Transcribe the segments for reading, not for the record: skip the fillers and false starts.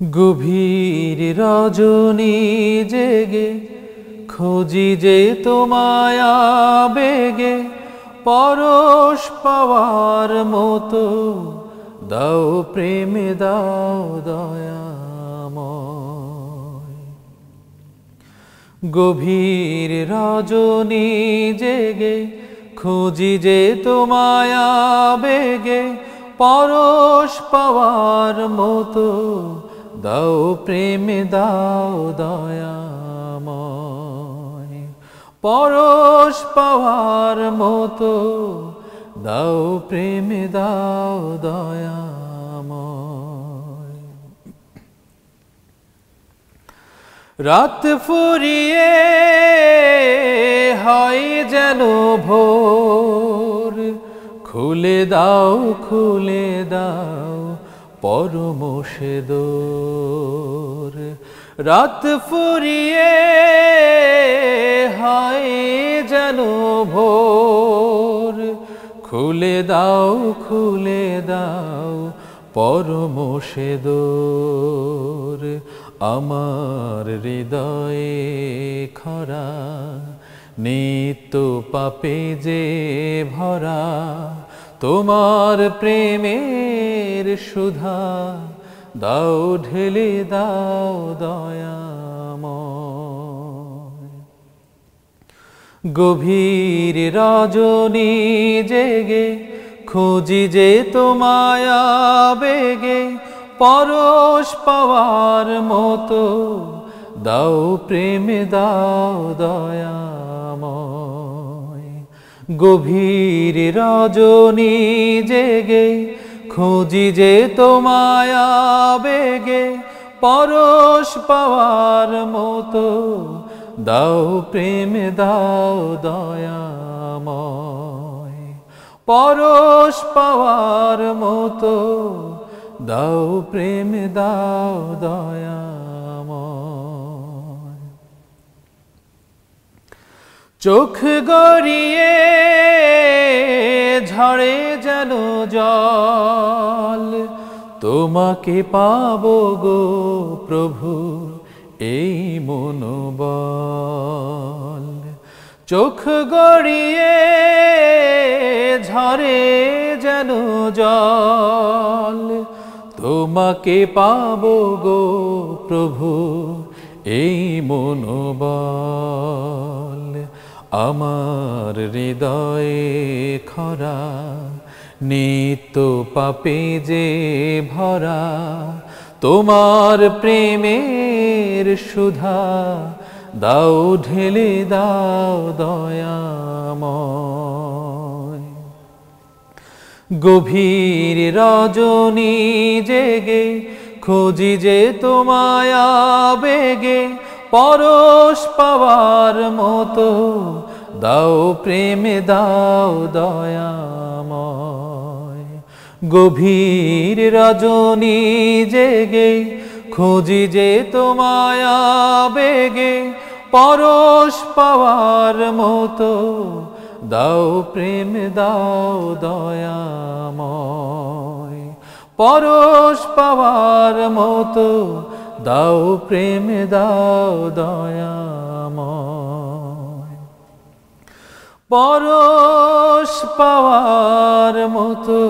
গভীর রজনী জেগে খুঁজি যে তোমায় আবেগে, পরশ পাওয়ার মতো দাও প্রেমে দাও দয়াময়। গভীর রজনী জেগে খুঁজি যে তোমায় আবেগে, পরশ পাওয়ার মতো দাও প্রেমে দাও দয়াময়। পরশ পাওয়ার মতো দাও প্রেমে দাও দয়াময়। রাত ফুরিয়ে হয় যেন ভোর, খুলে দাও পরম সে দোর। রাত ফুরিয়ে হয় যেন ভোর, খুলে দাও পরম সে দোর। আমার হৃদয়ে খরা নিত্য পাপে যে ভরা, তোমার প্রেমের সুধা দাও ঢেলে দাও দয়াময়। গভীর রজনী জেগে খুঁজি যে তোমায় আবেগে, পরশ পাওয়ার মতো দাও প্রেমে দাও দয়াময়। গভীর রজনী জেগে খুঁজি যে তোমায় আবেগে, পরশ পাওয়ার মতো দাও প্রেমে দাও দয়াময়। পরশ পাওয়ার মতো দাও প্রেমে দাও দয়াময়। চোখ গড়িয়ে ঝরে যেন জল, তোমাকে পাবো গো প্রভু এই মনোবল। চোখ গড়িয়ে ঝরে যেন জল, তোমাকে পাবো গো প্রভু এই মনোবল। আমার হৃদয়ে খরা নিত্য পাপে যে ভরা, তোমার প্রেমের সুধা দাও ঢেলে দাও দয়াময়। গভীর রজনী জেগে খুঁজি যে তোমায় আবেগে, পরশ পাওয়ার মতো দাও প্রেমে দাও দয়াময়। গভীর রজনী জেগে খুঁজি যে তোমায় আবেগে, পরশ পাওয়ার মতো দাও প্রেমে দাও দয়াময়। পরশ পাওয়ার মতো দাও প্রেমে দাও দয়াময়। পরশ পাওয়ার মতো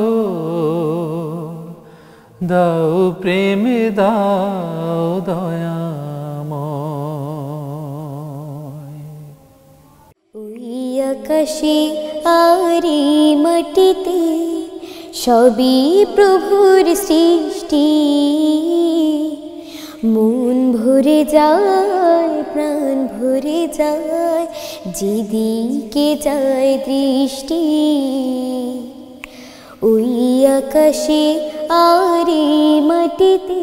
দাও প্রেমে দাও দয়াময়। ওই আকাশে আর এই মাটিতে সবই প্রভুর সৃষ্টি, মন ভরে যায় প্রাণ ভরে যায় যেদিকে যায় দৃষ্টি। ওই আকাশে আর এই মাটিতে